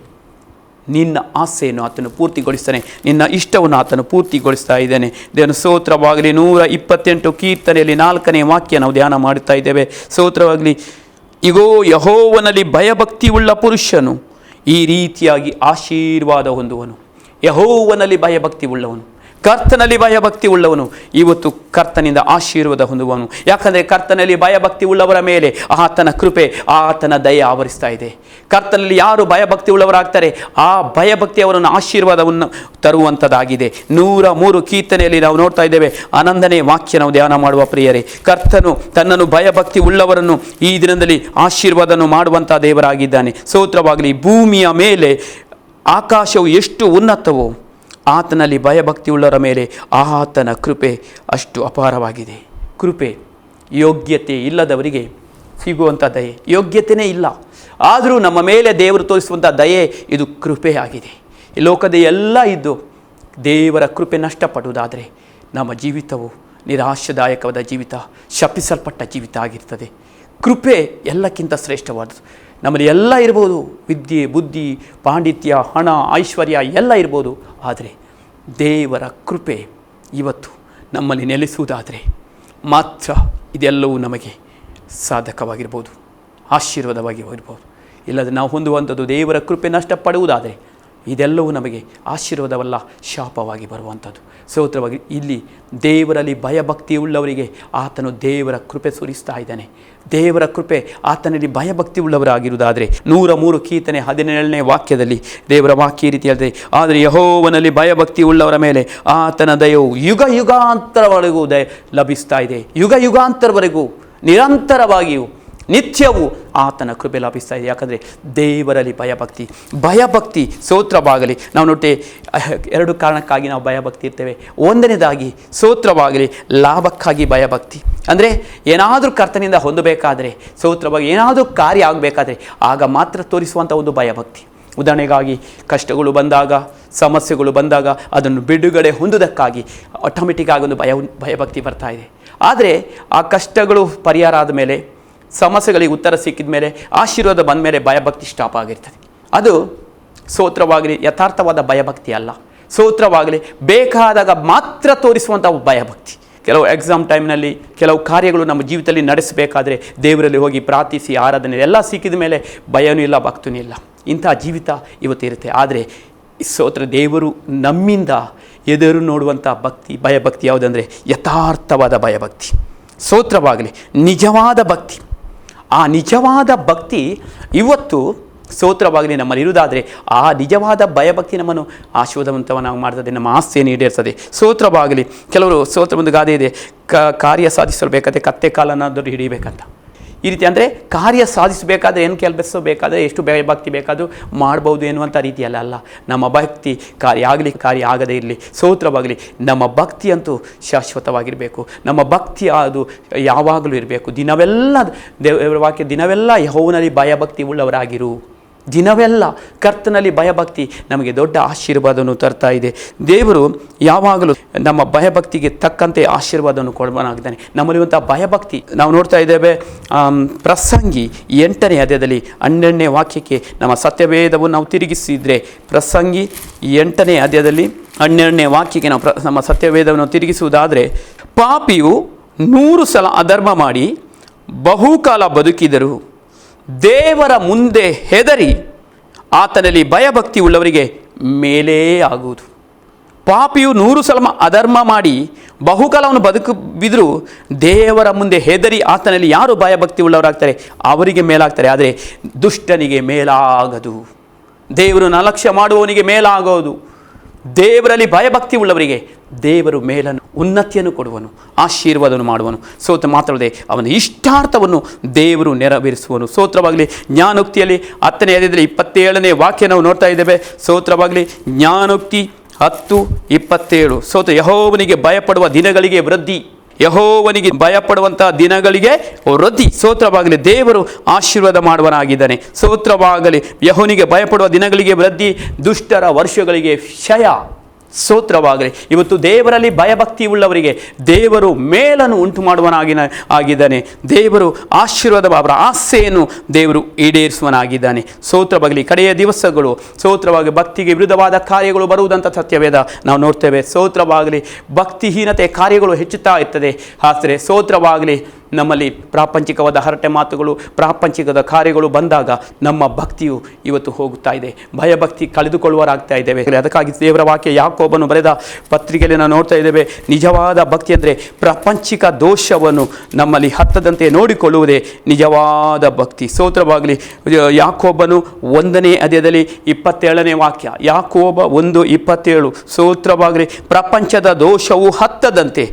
ನಿನ್ನ ಆಸೆಯನ್ನು ಆತನು ಪೂರ್ತಿಗೊಳಿಸ್ತಾನೆ, ನಿನ್ನ ಇಷ್ಟವನ್ನು ಆತನು ಪೂರ್ತಿಗೊಳಿಸ್ತಾ ಇದ್ದಾನೆ. ದೇವರ ಸ್ತೋತ್ರವಾಗಲಿ. 128 ಕೀರ್ತನೆಯಲ್ಲಿ 4ನೇ ವಾಕ್ಯ ನಾವು ಧ್ಯಾನ ಮಾಡುತ್ತಾ ಇದ್ದೇವೆ. ಸ್ತೋತ್ರವಾಗಲಿ. ಇಗೋ, ಯೆಹೋವನಲ್ಲಿ ಭಯಭಕ್ತಿ ಉಳ್ಳ ಪುರುಷನು ಈ ರೀತಿಯಾಗಿ ಆಶೀರ್ವಾದ ಹೊಂದುವನು. ಯೆಹೋವನಲ್ಲಿ ಭಯಭಕ್ತಿ ಉಳ್ಳವನು, ಕರ್ತನಲ್ಲಿ ಭಯಭಕ್ತಿ ಉಳ್ಳವನು ಇವತ್ತು ಕರ್ತನಿಂದ ಆಶೀರ್ವಾದ ಹೊಂದುವನು. ಯಾಕಂದರೆ ಕರ್ತನಲ್ಲಿ ಭಯಭಕ್ತಿ ಉಳ್ಳವರ ಮೇಲೆ ಆತನ ಕೃಪೆ, ಆತನ ದಯೆ ಆವರಿಸ್ತಾ ಇದೆ. ಕರ್ತನಲ್ಲಿ ಯಾರು ಭಯಭಕ್ತಿ ಉಳ್ಳವರಾಗ್ತಾರೆ, ಆ ಭಯಭಕ್ತಿ ಅವರನ್ನು ಆಶೀರ್ವಾದವನ್ನು ತರುವಂಥದ್ದಾಗಿದೆ. 103 ಕೀರ್ತನೆಯಲ್ಲಿ ನಾವು ನೋಡ್ತಾ ಇದ್ದೇವೆ. 11ನೇ ವಾಕ್ಯ ನಾವು ಧ್ಯಾನ ಮಾಡುವ ಪ್ರಿಯರೇ, ಕರ್ತನು ತನ್ನನ್ನು ಭಯಭಕ್ತಿ ಉಳ್ಳವರನ್ನು ಈ ದಿನದಲ್ಲಿ ಆಶೀರ್ವಾದವನ್ನು ಮಾಡುವಂಥ ದೇವರಾಗಿದ್ದಾನೆ. ಸ್ತೋತ್ರವಾಗಲಿ. ಭೂಮಿಯ ಮೇಲೆ ಆಕಾಶವು ಎಷ್ಟು ಉನ್ನತವೋ ಆತನಲ್ಲಿ ಭಯಭಕ್ತಿ ಉಳ್ಳವರ ಮೇಲೆ ಆತನ ಕೃಪೆ ಅಷ್ಟು ಅಪಾರವಾಗಿದೆ. ಕೃಪೆ ಯೋಗ್ಯತೆ ಇಲ್ಲದವರಿಗೆ ಸಿಗುವಂಥ ದಯೆ. ಯೋಗ್ಯತೆಯೇ ಇಲ್ಲ, ಆದರೂ ನಮ್ಮ ಮೇಲೆ ದೇವರು ತೋರಿಸುವಂಥ ದಯೆ ಇದು ಕೃಪೆ ಆಗಿದೆ. ಈ ಲೋಕದ ಎಲ್ಲ ಇದ್ದು ದೇವರ ಕೃಪೆ ನಷ್ಟಪಡುವುದಾದರೆ ನಮ್ಮ ಜೀವಿತವು ನಿರಾಶಾದಾಯಕವಾದ ಜೀವಿತ, ಶಪಿಸಲ್ಪಟ್ಟ ಜೀವಿತ ಆಗಿರ್ತದೆ. ಕೃಪೆ ಎಲ್ಲಕ್ಕಿಂತ ಶ್ರೇಷ್ಠವಾದದ್ದು. ನಮ್ಮಲ್ಲಿ ಎಲ್ಲ ಇರ್ಬೋದು, ವಿದ್ಯೆ, ಬುದ್ಧಿ, ಪಾಂಡಿತ್ಯ, ಹಣ, ಐಶ್ವರ್ಯ ಎಲ್ಲ ಇರ್ಬೋದು. ಆದರೆ ದೇವರ ಕೃಪೆ ಇವತ್ತು ನಮ್ಮಲ್ಲಿ ನೆಲೆಸುವುದಾದರೆ ಮಾತ್ರ ಇದೆಲ್ಲವೂ ನಮಗೆ ಸಾಧಕವಾಗಿರ್ಬೋದು, ಆಶೀರ್ವಾದವಾಗಿ ಇರ್ಬೋದು. ಇಲ್ಲದೆ ನಾವು ಹೊಂದುವಂಥದ್ದು ದೇವರ ಕೃಪೆ ನಷ್ಟಪಡುವುದಾದರೆ ಇದೆಲ್ಲವೂ ನಮಗೆ ಆಶೀರ್ವಾದವಲ್ಲ, ಶಾಪವಾಗಿ ಬರುವಂಥದ್ದು. ಸ್ತೋತ್ರವಾಗಿ. ಇಲ್ಲಿ ದೇವರಲ್ಲಿ ಭಯಭಕ್ತಿ ಉಳ್ಳವರಿಗೆ ಆತನು ದೇವರ ಕೃಪೆ ಸುರಿಸ್ತಾ ಇದ್ದಾನೆ. ದೇವರ ಕೃಪೆ ಆತನಲ್ಲಿ ಭಯಭಕ್ತಿ ಉಳ್ಳವರಾಗಿರುವುದಾದರೆ 103 ಕೀರ್ತನೆ 17ನೇ ವಾಕ್ಯದಲ್ಲಿ ದೇವರ ವಾಕ್ಯ ಈ ರೀತಿ ಹೇಳ್ತದೆ. ಆದರೆ ಯೆಹೋವನಲ್ಲಿ ಭಯಭಕ್ತಿ ಉಳ್ಳವರ ಮೇಲೆ ಆತನ ದಯವು ಯುಗ ಯುಗಾಂತರವರೆಗೂ ಲಭಿಸ್ತಾ ಇದೆ. ಯುಗ ಯುಗಾಂತರವರೆಗೂ ನಿರಂತರವಾಗಿಯೂ ನಿತ್ಯವೂ ಆತನ ಕೃಪೆ ಲಭಿಸ್ತಾ ಇದೆ. ಯಾಕಂದರೆ ದೇವರಲ್ಲಿ ಭಯಭಕ್ತಿ ಸ್ತೋತ್ರವಾಗಲಿ. ನಾವು ನೋಡ್ತೇವೆ 2 ಕಾರಣಕ್ಕಾಗಿ ನಾವು ಭಯಭಕ್ತಿ ಇರ್ತೇವೆ. ಒಂದನೇದಾಗಿ ಸ್ತೋತ್ರವಾಗಲಿ, ಲಾಭಕ್ಕಾಗಿ ಭಯಭಕ್ತಿ. ಅಂದರೆ ಏನಾದರೂ ಕರ್ತನಿಂದ ಹೊಂದಬೇಕಾದರೆ, ಸ್ತೋತ್ರವಾಗಿ ಏನಾದರೂ ಕಾರ್ಯ ಆಗಬೇಕಾದ್ರೆ ಆಗ ಮಾತ್ರ ತೋರಿಸುವಂಥ ಒಂದು ಭಯಭಕ್ತಿ. ಉದಾಹರಣೆಗಾಗಿ ಕಷ್ಟಗಳು ಬಂದಾಗ, ಸಮಸ್ಯೆಗಳು ಬಂದಾಗ ಅದನ್ನು ಬಿಡುಗಡೆ ಹೊಂದುವುದಕ್ಕಾಗಿ ಆಟೋಮೆಟಿಕ್ ಆಗಿ ಒಂದು ಭಯಭಕ್ತಿ ಬರ್ತಾ ಇದೆ. ಆದರೆ ಆ ಕಷ್ಟಗಳು ಪರಿಹಾರ ಆದ ಮೇಲೆ, ಸಮಸ್ಯೆಗಳಿಗೆ ಉತ್ತರ ಸಿಕ್ಕಿದ ಮೇಲೆ, ಆಶೀರ್ವಾದ ಬಂದ ಮೇಲೆ ಭಯಭಕ್ತಿ ಸ್ಟಾಪ್ ಆಗಿರ್ತದೆ. ಅದು ಸ್ತೋತ್ರವಾಗಲಿ ಯಥಾರ್ಥವಾದ ಭಯಭಕ್ತಿ ಅಲ್ಲ. ಸ್ತೋತ್ರವಾಗಲಿ ಬೇಕಾದಾಗ ಮಾತ್ರ ತೋರಿಸುವಂಥ ಭಯಭಕ್ತಿ. ಕೆಲವು ಎಕ್ಸಾಮ್ ಟೈಮ್ನಲ್ಲಿ ಕೆಲವು ಕಾರ್ಯಗಳು ನಮ್ಮ ಜೀವಿತದಲ್ಲಿ ನಡೆಸಬೇಕಾದ್ರೆ ದೇವರಲ್ಲಿ ಹೋಗಿ ಪ್ರಾರ್ಥಿಸಿ ಆರಾಧನೆ ಎಲ್ಲ ಸಿಕ್ಕಿದ ಮೇಲೆ ಭಯನೂ ಇಲ್ಲ, ಭಕ್ತನೂ ಇಲ್ಲ. ಇಂಥ ಜೀವಿತ ಇವತ್ತಿರುತ್ತೆ. ಆದರೆ ಸ್ತೋತ್ರ ದೇವರು ನಮ್ಮಿಂದ ಎದುರು ನೋಡುವಂಥ ಭಯಭಕ್ತಿ ಯಾವುದಂದರೆ ಯಥಾರ್ಥವಾದ ಭಯಭಕ್ತಿ. ಸ್ತೋತ್ರವಾಗಲಿ ನಿಜವಾದ ಭಕ್ತಿ. ಆ ನಿಜವಾದ ಭಕ್ತಿ ಇವತ್ತು ಸ್ತೋತ್ರವಾಗಲಿ ನಮ್ಮಲ್ಲಿ ಇರುವುದಾದರೆ ಆ ನಿಜವಾದ ಭಯಭಕ್ತಿ ನಮ್ಮನ್ನು ಆಶೀರ್ವಾದವಂತವನ್ನಾಗಿ ಮಾಡ್ತದೆ, ನಮ್ಮ ಆಸ್ತಿಯನ್ನು ಈಡೇರಿಸ್ತದೆ. ಸ್ತೋತ್ರವಾಗಲಿ. ಕೆಲವರು ಸ್ತೋತ್ರ ಒಂದು ಗಾದೆ ಇದೆ, ಕಾರ್ಯ ಸಾಧಿಸಬೇಕಾದ್ರೆ ಕತ್ತೆ ಕಾಲನ್ನಾದರೂ ಹಿಡಿಬೇಕಂತ. ಈ ರೀತಿ ಅಂದರೆ ಕಾರ್ಯ ಸಾಧಿಸಬೇಕಾದ್ರೆ ಏನು ಕೆಲಸ ಬೇಕಾದರೆ ಎಷ್ಟು ಭಯಭಕ್ತಿ ಬೇಕಾದರೂ ಮಾಡ್ಬೋದು ಎನ್ನುವಂಥ ರೀತಿಯಲ್ಲ. ಅಲ್ಲ, ನಮ್ಮ ಭಕ್ತಿ ಕಾರ್ಯ ಆಗಲಿ ಕಾರ್ಯ ಆಗದೇ ಇರಲಿ, ಸ್ತೋತ್ರವಾಗಲಿ ನಮ್ಮ ಭಕ್ತಿ ಅಂತೂ ಶಾಶ್ವತವಾಗಿರಬೇಕು. ನಮ್ಮ ಭಕ್ತಿ ಅದು ಯಾವಾಗಲೂ ಇರಬೇಕು. ದಿನವೆಲ್ಲ ದೇವರ ವಾಕ್ಯ, ದಿನವೆಲ್ಲ ಯೆಹೋವನಲ್ಲಿ ಭಯಭಕ್ತಿ ಉಳ್ಳವರಾಗಿರು. ದಿನವೆಲ್ಲ ಕರ್ತನಲ್ಲಿ ಭಯಭಕ್ತಿ ನಮಗೆ ದೊಡ್ಡ ಆಶೀರ್ವಾದವನ್ನು ತರ್ತಾ ಇದೆ. ದೇವರು ಯಾವಾಗಲೂ ನಮ್ಮ ಭಯಭಕ್ತಿಗೆ ತಕ್ಕಂತೆ ಆಶೀರ್ವಾದವನ್ನು ಕೊಡುವನಾಗಿದ್ದಾನೆ. ನಮ್ಮಲ್ಲಿರುವಂಥ ಭಯಭಕ್ತಿ ನಾವು ನೋಡ್ತಾ ಇದ್ದೇವೆ. ಪ್ರಸಂಗಿ 8ನೇ ಅಧ್ಯಾಯದಲ್ಲಿ 12ನೇ ವಾಕ್ಯಕ್ಕೆ ನಮ್ಮ ಸತ್ಯವೇದವನ್ನು ನಾವು ತಿರುಗಿಸಿದರೆ, ಪ್ರಸಂಗಿ 8ನೇ ಅಧ್ಯಾಯದಲ್ಲಿ 12ನೇ ವಾಕ್ಯಕ್ಕೆ ನಾವು ನಮ್ಮ ಸತ್ಯವೇದವನ್ನು ತಿರುಗಿಸುವುದಾದರೆ, ಪಾಪಿಯು 100 ಸಲ ಅಧರ್ಮ ಮಾಡಿ ಬಹುಕಾಲ ಬದುಕಿದರು, ದೇವರ ಮುಂದೆ ಹೆದರಿ ಆತನಲ್ಲಿ ಭಯಭಕ್ತಿ ಉಳ್ಳವರಿಗೆ ಮೇಲೇ ಆಗುವುದು. ಪಾಪಿಯು 100 ಸಲ ಅಧರ್ಮ ಮಾಡಿ ಬಹುಕಾಲವನ್ನು ಬಿದ್ದರೂ ದೇವರ ಮುಂದೆ ಹೆದರಿ ಆತನಲ್ಲಿ ಯಾರು ಭಯಭಕ್ತಿ ಉಳ್ಳವರಾಗ್ತಾರೆ ಅವರಿಗೆ ಮೇಲಾಗ್ತಾರೆ. ಆದರೆ ದುಷ್ಟನಿಗೆ ಮೇಲಾಗದು. ದೇವರನ್ನು ಅಲಕ್ಷ್ಯ ಮಾಡುವವನಿಗೆ ಮೇಲಾಗೋದು. ದೇವರಲ್ಲಿ ಭಯಭಕ್ತಿ ಉಳ್ಳವರಿಗೆ ದೇವರು ಮೇಲನ್ನು ಉನ್ನತಿಯನ್ನು ಕೊಡುವನು, ಆಶೀರ್ವಾದವನ್ನು ಮಾಡುವನು. ಸೋತ್ರ ಮಾತ್ರವಲ್ಲದೆ ಅವನ ಇಷ್ಟಾರ್ಥವನ್ನು ದೇವರು ನೆರವೇರಿಸುವನು. ಸ್ತೋತ್ರವಾಗಲಿ. ಜ್ಞಾನೋಕ್ತಿಯಲ್ಲಿ 10ನೇ ಅಧ್ಯಾಯದಲ್ಲಿ 27ನೇ ವಾಕ್ಯ ನಾವು ನೋಡ್ತಾ ಇದ್ದೇವೆ. ಸ್ತೋತ್ರವಾಗಲಿ. ಜ್ಞಾನೋಕ್ತಿ 10:27. ಸ್ತೋತ್ರ. ಯೆಹೋವನಿಗೆ ಭಯಪಡುವ ದಿನಗಳಿಗೆ ವೃದ್ಧಿ. ಯೆಹೋವನಿಗೆ ಭಯಪಡುವಂತಹ ದಿನಗಳಿಗೆ ವೃದ್ಧಿ. ಸ್ತೋತ್ರವಾಗಲಿ. ದೇವರು ಆಶೀರ್ವಾದ ಮಾಡುವನಾಗಿದ್ದಾನೆ. ಸ್ತೋತ್ರವಾಗಲಿ. ಯೆಹೋವನಿಗೆ ಭಯಪಡುವ ದಿನಗಳಿಗೆ ವೃದ್ಧಿ, ದುಷ್ಟರ ವರ್ಷಗಳಿಗೆ ಕ್ಷಯ. ಸ್ತೋತ್ರವಾಗಲಿ. ಇವತ್ತು ದೇವರಲ್ಲಿ ಭಯಭಕ್ತಿ ಉಳ್ಳವರಿಗೆ ದೇವರು ಮೇಲನ್ನು ಉಂಟು ಮಾಡುವನಾಗಿದ್ದಾನೆ. ದೇವರು ಆಶೀರ್ವಾದ, ಅವರ ಆಸೆಯನ್ನು ದೇವರು ಈಡೇರಿಸುವನಾಗಿದ್ದಾನೆ. ಸ್ತೋತ್ರವಾಗಲಿ. ಕಡೆಯ ದಿವಸಗಳು ಸ್ತೋತ್ರವಾಗಿ ಭಕ್ತಿಗೆ ವಿರುದ್ಧವಾದ ಕಾರ್ಯಗಳು ಬರುವುದಂತ ಸತ್ಯವೇದ ನಾವು ನೋಡ್ತೇವೆ. ಸ್ತೋತ್ರವಾಗಲಿ. ಭಕ್ತಿಹೀನತೆ ಕಾರ್ಯಗಳು ಹೆಚ್ಚುತ್ತಾ ಇರ್ತದೆ. ಆದರೆ ಸ್ತೋತ್ರವಾಗಲಿ, ನಮ್ಮಲ್ಲಿ ಪ್ರಾಪಂಚಿಕವಾದ ಹರಟೆ ಮಾತುಗಳು, ಪ್ರಾಪಂಚಿಕದ ಕಾರ್ಯಗಳು ಬಂದಾಗ ನಮ್ಮ ಭಕ್ತಿಯು ಇವತ್ತು ಹೋಗುತ್ತಾ ಇದೆ. ಭಯಭಕ್ತಿ ಕಳೆದುಕೊಳ್ಳುವರಾಗ್ತಾ ಇದ್ದೇವೆ. ಅದಕ್ಕಾಗಿ ದೇವರ ವಾಕ್ಯ ಯಾಕೋಬನು ಬರೆದ ಪತ್ರಿಕೆಯಲ್ಲಿ ನಾವು ನೋಡ್ತಾ ಇದ್ದೇವೆ. ನಿಜವಾದ ಭಕ್ತಿ ಅಂದರೆ ಪ್ರಾಪಂಚಿಕ ದೋಷವನ್ನು ನಮ್ಮಲ್ಲಿ ಹತ್ತದಂತೆ ನೋಡಿಕೊಳ್ಳುವುದೇ ನಿಜವಾದ ಭಕ್ತಿ. ಸ್ತೋತ್ರವಾಗಲಿ. ಯಾಕೋಬನು 1ನೇ ಅಧ್ಯಾಯದಲ್ಲಿ 27ನೇ ವಾಕ್ಯ. ಯಾಕೋಬ 1:27. ಸ್ತೋತ್ರವಾಗಲಿ. ಪ್ರಪಂಚದ ದೋಷವು ಹತ್ತದಂತೆ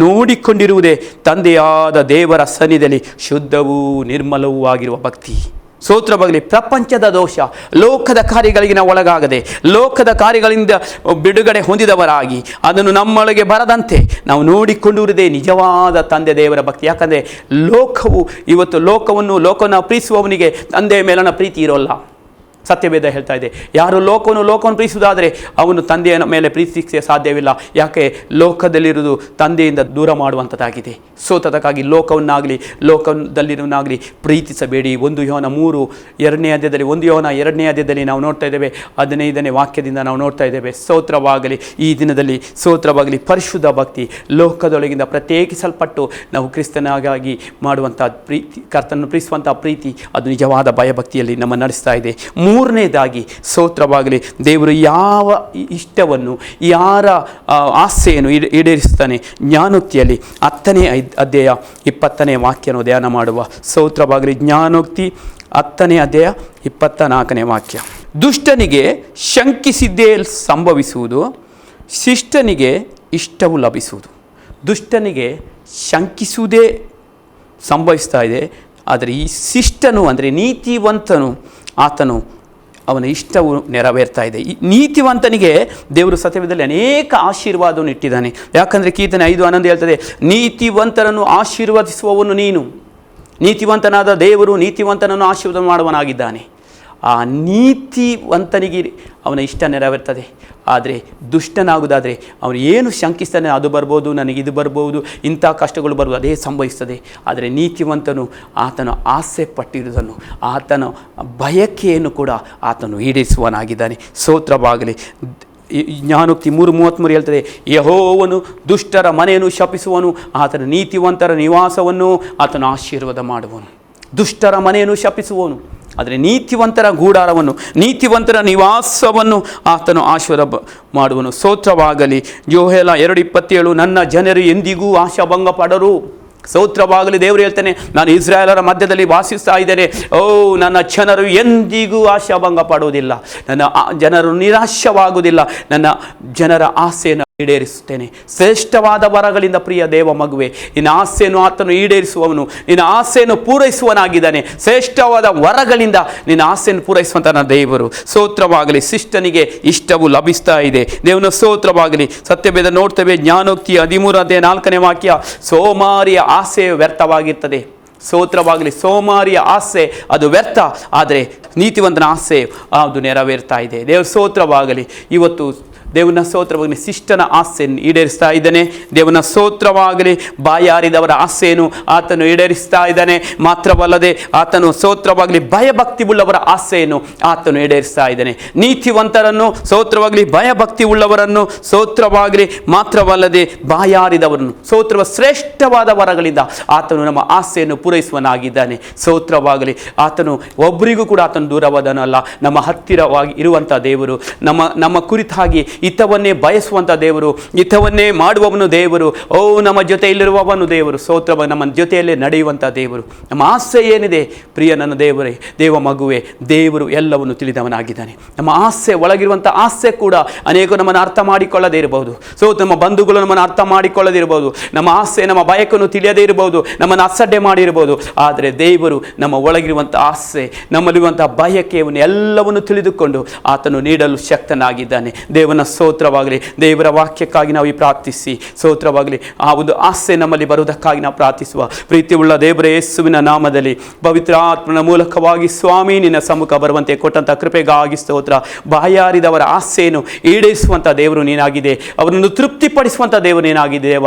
ನೋಡಿಕೊಂಡಿರುವುದೇ ತಂದೆಯಾದ ದೇವರ ಸನ್ನಿಧಿಯಲ್ಲಿ ಶುದ್ಧವೂ ನಿರ್ಮಲವೂ ಆಗಿರುವ ಭಕ್ತಿ. ಸ್ತೋತ್ರವಾಗಲಿ. ಪ್ರಪಂಚದ ದೋಷ, ಲೋಕದ ಕಾರ್ಯಗಳಿಗೆ ನಾವು ಒಳಗಾಗದೆ, ಲೋಕದ ಕಾರ್ಯಗಳಿಂದ ಬಿಡುಗಡೆ ಹೊಂದಿದವರಾಗಿ ಅದನ್ನು ನಮ್ಮೊಳಗೆ ಬರದಂತೆ ನಾವು ನೋಡಿಕೊಂಡಿರುವುದೇ ನಿಜವಾದ ತಂದೆ ದೇವರ ಭಕ್ತಿ. ಯಾಕಂದರೆ ಲೋಕವನ್ನು ಪ್ರೀತಿಸುವವನಿಗೆ ತಂದೆಯ ಮೇಲನ ಪ್ರೀತಿ ಇರೋಲ್ಲ. ಸತ್ಯವೇದ ಹೇಳ್ತಾ ಇದೆ. ಯಾರು ಲೋಕವನ್ನು ಪ್ರೀತಿಸುವುದಾದರೆ ಅವನು ತಂದೆಯ ಮೇಲೆ ಪ್ರೀತಿಸಲಿಕ್ಕೆ ಸಾಧ್ಯವಿಲ್ಲ. ಯಾಕೆ? ಲೋಕದಲ್ಲಿರುವುದು ತಂದೆಯಿಂದ ದೂರ ಮಾಡುವಂಥದ್ದಾಗಿದೆ. ಸೋತದಕ್ಕಾಗಿ ಲೋಕದಲ್ಲಿರುವನಾಗಲಿ ಪ್ರೀತಿಸಬೇಡಿ. 1 ಯೋಹನ 2ನೇ ಅಧ್ಯಾಯದಲ್ಲಿ ನಾವು ನೋಡ್ತಾ ಇದ್ದೇವೆ. 15ನೇ ವಾಕ್ಯದಿಂದ ನಾವು ನೋಡ್ತಾ ಇದ್ದೇವೆ. ಸ್ತೋತ್ರವಾಗಲಿ. ಈ ದಿನದಲ್ಲಿ ಸ್ತೋತ್ರವಾಗಲಿ. ಪರಿಶುದ್ಧ ಭಕ್ತಿ, ಲೋಕದೊಳಗಿಂದ ಪ್ರತ್ಯೇಕಿಸಲ್ಪಟ್ಟು ನಾವು ಕ್ರಿಸ್ತನಾಗಿ ಮಾಡುವಂಥ ಪ್ರೀತಿ, ಕರ್ತನನ್ನು ಪ್ರೀತಿಸುವಂಥ ಪ್ರೀತಿ, ಅದು ನಿಜವಾದ ಭಯಭಕ್ತಿಯಲ್ಲಿ ನಮ್ಮ ನಡೆಸ್ತಾ ಇದೆ. 3ನೇದಾಗಿ ಸ್ತೋತ್ರವಾಗಲಿ. ದೇವರು ಯಾವ ಇಷ್ಟವನ್ನು, ಯಾರ ಆಸೆಯನ್ನು ಈಡೇರಿಸ್ತಾನೆ. ಜ್ಞಾನೋಕ್ತಿಯಲ್ಲಿ 10ನೇ ಅಧ್ಯಾಯ 20ನೇ ವಾಕ್ಯವನ್ನು ಧ್ಯಾನ ಮಾಡುವ. ಸ್ತೋತ್ರವಾಗಲಿ. ಜ್ಞಾನೋಕ್ತಿ 10ನೇ ಅಧ್ಯಾಯ 24ನೇ ವಾಕ್ಯ. ದುಷ್ಟನಿಗೆ ಶಂಕಿಸಿದ್ದೇ ಸಂಭವಿಸುವುದು, ಶಿಷ್ಟನಿಗೆ ಇಷ್ಟವು ಲಭಿಸುವುದು. ದುಷ್ಟನಿಗೆ ಶಂಕಿಸುವುದೇ ಸಂಭವಿಸ್ತಾ ಇದೆ. ಆದರೆ ಈ ಶಿಷ್ಟನು ಅಂದರೆ ನೀತಿವಂತನು, ಅವನ ಇಷ್ಟವು ನೆರವೇರ್ತಾ ಇದೆ. ಈ ನೀತಿವಂತನಿಗೆ ದೇವರು ಸತ್ಯವೇದದಲ್ಲಿ ಅನೇಕ ಆಶೀರ್ವಾದವನ್ನು ಇಟ್ಟಿದ್ದಾನೆ. ಯಾಕಂದರೆ ಕೀರ್ತನೆ 5:11 ಹೇಳ್ತದೆ, ನೀತಿವಂತರನ್ನು ಆಶೀರ್ವದಿಸುವವನು ನೀನು. ನೀತಿವಂತನಾದ ದೇವರು ನೀತಿವಂತನನ್ನು ಆಶೀರ್ವಾದ ಮಾಡುವನಾಗಿದ್ದಾನೆ. ಆ ನೀತಿವಂತನಿಗೆ ಅವನ ಇಷ್ಟ ನೆರವೇರ್ತದೆ. ಆದರೆ ದುಷ್ಟನಾಗುವುದಾದರೆ ಅವನು ಏನು ಶಂಕಿಸ್ತಾನೆ, ಅದು ಬರ್ಬೋದು, ನನಗಿದು ಬರ್ಬೋದು, ಇಂಥ ಕಷ್ಟಗಳು ಬರ್ಬೋದು, ಅದೇ ಸಂಭವಿಸ್ತದೆ. ಆದರೆ ನೀತಿವಂತನು ಆತನು ಆಸೆ ಪಟ್ಟಿರುವುದನ್ನು, ಆತನ ಬಯಕೆಯನ್ನು ಕೂಡ ಆತನು ಈಡೇರಿಸುವನಾಗಿದ್ದಾನೆ. ಸ್ತೋತ್ರವಾಗಲಿ. ಜ್ಞಾನೋಕ್ತಿ 3:33 ಹೇಳ್ತದೆ, ಯೆಹೋವನು ದುಷ್ಟರ ಮನೆಯನ್ನು ಶಪಿಸುವನು, ಆತನ ನೀತಿವಂತರ ನಿವಾಸವನ್ನು ಆತನು ಆಶೀರ್ವಾದ ಮಾಡುವನು. ದುಷ್ಟರ ಮನೆಯನ್ನು ಶಪಿಸುವನು, ಆದರೆ ನೀತಿವಂತರ ಗೂಡಾರವನ್ನು, ನೀತಿವಂತರ ನಿವಾಸವನ್ನು ಆತನು ಆಶೀರ್ವಾದ ಮಾಡುವನು. ಸ್ತೋತ್ರವಾಗಲಿ. ಯೋಹೇಲ 2:27, ನನ್ನ ಜನರು ಎಂದಿಗೂ ಆಶಾಭಂಗ ಪಡರು. ಸ್ತೋತ್ರವಾಗಲಿ. ದೇವರು ಹೇಳ್ತಾನೆ, ನಾನು ಇಸ್ರಾಯೇಲರ ಮಧ್ಯದಲ್ಲಿ ವಾಸಿಸ್ತಾ ಇದ್ದೇನೆ. ನನ್ನ ಜನರು ಎಂದಿಗೂ ಆಶಾಭಂಗ ಪಡುವುದಿಲ್ಲ, ನನ್ನ ಜನರು ನಿರಾಶವಾಗುವುದಿಲ್ಲ, ನನ್ನ ಜನರ ಆಸೆಯನ್ನು ಈಡೇರಿಸುತ್ತೇನೆ. ಶ್ರೇಷ್ಠವಾದ ವರಗಳಿಂದ ಪ್ರಿಯ ದೇವ ಮಗುವೆ, ನಿನ್ನ ಆಸೆಯನ್ನು ಆತನು ಈಡೇರಿಸುವವನು, ನಿನ್ನ ಆಸೆಯನ್ನು ಪೂರೈಸುವನಾಗಿದ್ದಾನೆ. ಶ್ರೇಷ್ಠವಾದ ವರಗಳಿಂದ ನಿನ್ನ ಆಸೆಯನ್ನು ಪೂರೈಸುವಂಥ ನನ್ನ ದೇವರು. ಸ್ತೋತ್ರವಾಗಲಿ. ಶಿಷ್ಟನಿಗೆ ಇಷ್ಟವು ಲಭಿಸ್ತಾ ಇದೆ. ದೇವನ ಸ್ತೋತ್ರವಾಗಲಿ. ಸತ್ಯವೇದ ನೋಡ್ತೇವೆ. ಜ್ಞಾನೋಕ್ತಿ 13:4ನೇ ವಾಕ್ಯ, ಸೋಮಾರಿಯ ಆಸೆ ವ್ಯರ್ಥವಾಗಿರ್ತದೆ. ಸ್ತೋತ್ರವಾಗಲಿ. ಸೋಮಾರಿಯ ಆಸೆ ಅದು ವ್ಯರ್ಥ, ಆದರೆ ನೀತಿವಂತನ ಆಸೆ ಅದು ನೆರವೇರ್ತಾ ಇದೆ. ದೇವ ಸ್ತೋತ್ರವಾಗಲಿ. ಇವತ್ತು ದೇವನ ಸ್ತೋತ್ರವಾಗಲಿ. ಶಿಷ್ಟನ ಆಸೆಯನ್ನು ಈಡೇರಿಸ್ತಾ ಇದ್ದಾನೆ. ದೇವನ ಸ್ತೋತ್ರವಾಗಲಿ. ಬಾಯಾರಿದವರ ಆಸೆಯನ್ನು ಆತನು ಈಡೇರಿಸ್ತಾ ಇದ್ದಾನೆ. ಮಾತ್ರವಲ್ಲದೆ ಆತನು ಸ್ತೋತ್ರವಾಗಲಿ ಭಯಭಕ್ತಿ ಉಳ್ಳವರ ಆಸೆಯನ್ನು ಆತನು ಈಡೇರಿಸ್ತಾ ಇದ್ದಾನೆ. ನೀತಿವಂತರನ್ನು ಸ್ತೋತ್ರವಾಗಲಿ, ಭಯಭಕ್ತಿ ಉಳ್ಳವರನ್ನು ಸ್ತೋತ್ರವಾಗಲಿ, ಮಾತ್ರವಲ್ಲದೆ ಬಾಯಾರಿದವರನ್ನು ಸ್ತೋತ್ರವ ಶ್ರೇಷ್ಠವಾದ ವರಗಳಿಂದ ಆತನು ನಮ್ಮ ಆಸೆಯನ್ನು ಪೂರೈಸುವನಾಗಿದ್ದಾನೆ. ಸ್ತೋತ್ರವಾಗಲಿ. ಆತನು ಒಬ್ಬರಿಗೂ ಕೂಡ ಆತನು ದೂರವಾದನಲ್ಲ. ನಮ್ಮ ಹತ್ತಿರವಾಗಿ ಇರುವಂಥ ದೇವರು, ನಮ್ಮ ಕುರಿತಾಗಿ ಹಿತವನ್ನೇ ಬಯಸುವಂಥ ದೇವರು, ಹಿತವನ್ನೇ ಮಾಡುವವನು ದೇವರು. ನಮ್ಮ ಜೊತೆಯಲ್ಲಿರುವವನು ದೇವರು. ಸ್ತೋತ್ರವಾಗಿ ನಮ್ಮ ಜೊತೆಯಲ್ಲೇ ನಡೆಯುವಂಥ ದೇವರು. ನಮ್ಮ ಆಸೆ ಏನಿದೆ ಪ್ರಿಯ ನನ್ನ ದೇವರೇ, ದೇವ ಮಗುವೆ, ದೇವರು ಎಲ್ಲವನ್ನು ತಿಳಿದವನಾಗಿದ್ದಾನೆ. ನಮ್ಮ ಆಸೆ ಒಳಗಿರುವಂಥ ಆಸೆ ಕೂಡ ಅನೇಕ ನಮ್ಮನ್ನು ಅರ್ಥ ಮಾಡಿಕೊಳ್ಳದೇ ಇರಬಹುದು. ನಮ್ಮ ಬಂಧುಗಳು ನಮ್ಮನ್ನು ಅರ್ಥ ಮಾಡಿಕೊಳ್ಳದೇ ಇರಬಹುದು. ನಮ್ಮ ಆಸೆ, ನಮ್ಮ ಬಯಕನ್ನು ತಿಳಿಯದೇ ಇರಬಹುದು. ನಮ್ಮನ್ನು ಅಸಡ್ಡೆ ಮಾಡಿರಬಹುದು. ಆದರೆ ದೇವರು ನಮ್ಮ ಒಳಗಿರುವಂಥ ಆಸೆ, ನಮ್ಮಲ್ಲಿರುವಂಥ ಬಯಕೆಯನ್ನು ಎಲ್ಲವನ್ನು ತಿಳಿದುಕೊಂಡು ಆತನು ನೀಡಲು ಶಕ್ತನಾಗಿದ್ದಾನೆ. ದೇವನ ಸ್ತೋತ್ರವಾಗಲಿ. ದೇವರ ವಾಕ್ಯಕ್ಕಾಗಿ ನಾವು ಪ್ರಾರ್ಥಿಸಿ ಸ್ತೋತ್ರವಾಗಲಿ. ಆ ಒಂದು ಆಸೆ ನಮ್ಮಲ್ಲಿ ಬರುವುದಕ್ಕಾಗಿ ನಾವು ಪ್ರಾರ್ಥಿಸುವ. ಪ್ರೀತಿಯುಳ್ಳ ದೇವರೇ, ಯೇಸುವಿನ ನಾಮದಲ್ಲಿ ಪವಿತ್ರ ಆತ್ಮನ ಮೂಲಕವಾಗಿ ಸ್ವಾಮಿ ನಿನ್ನ ಸಮ್ಮುಖ ಬರುವಂತೆ ಕೊಟ್ಟಂಥ ಕೃಪೆಗಾಗಿ ಸ್ತೋತ್ರ. ಬಾಯಾರಿದವರ ಆಸೆಯನ್ನು ಈಡೇರಿಸುವಂಥ ದೇವರು ನೀನಾಗಿದೆ. ಅವರನ್ನು ತೃಪ್ತಿಪಡಿಸುವಂಥ ದೇವರು ನೀನಾಗಿದೆ ದೇವ.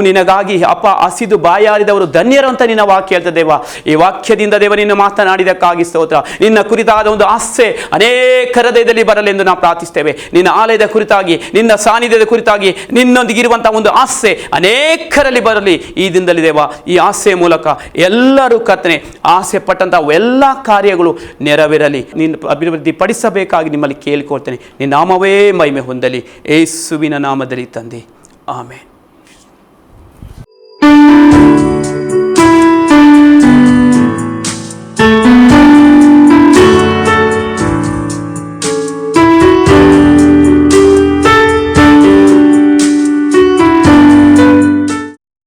ನಿನಗಾಗಿ ಅಪ್ಪ ಹಸಿದು ಬಾಯಾರಿದವರು ಧನ್ಯರು ಅಂತ ನಿನ್ನ ವಾಕ್ಯ ಹೇಳ್ತದೆ ದೇವ. ಈ ವಾಕ್ಯದಿಂದ ದೇವ ನಿನ್ನ ಮಾತನಾಡಿದಕ್ಕಾಗಿ ಸ್ತೋತ್ರ. ನಿನ್ನ ಕುರಿತಾದ ಒಂದು ಆಸೆ ಅನೇಕ ಹೃದಯದಲ್ಲಿ ಬರಲೆಂದು ನಾವು ಪ್ರಾರ್ಥಿಸ್ತೇವೆ. ನಿನ್ನ ಆಲಯದ ಕುರಿತಾಗಿ, ನಿನ್ನ ಸಾನ್ನಿಧ್ಯದ ಕುರಿತಾಗಿ ನಿನ್ನೊಂದಿಗಿರುವಂಥ ಒಂದು ಆಸೆ ಅನೇಕರಲ್ಲಿ ಬರಲಿ ಈ ದಿನದಲ್ಲಿ ದೇವ. ಈ ಆಸೆಯ ಮೂಲಕ ಎಲ್ಲರೂ ಕರ್ತನೆ ಆಸೆ ಪಟ್ಟಂಥ ಎಲ್ಲ ಕಾರ್ಯಗಳು ನೆರವೇರಲಿ. ನಿನ್ನ ಅಭಿವೃದ್ಧಿ ಪಡಿಸಬೇಕಾಗಿ ನಿಮ್ಮಲ್ಲಿ ಕೇಳಿಕೊಳ್ತೇನೆ. ನಿನ್ನ ನಾಮವೇ ಮಹಿಮೆ ಹೊಂದಲಿ. ಯೇಸುವಿನ ನಾಮದಲ್ಲಿ ತಂದೆ, ಆಮೆನ್.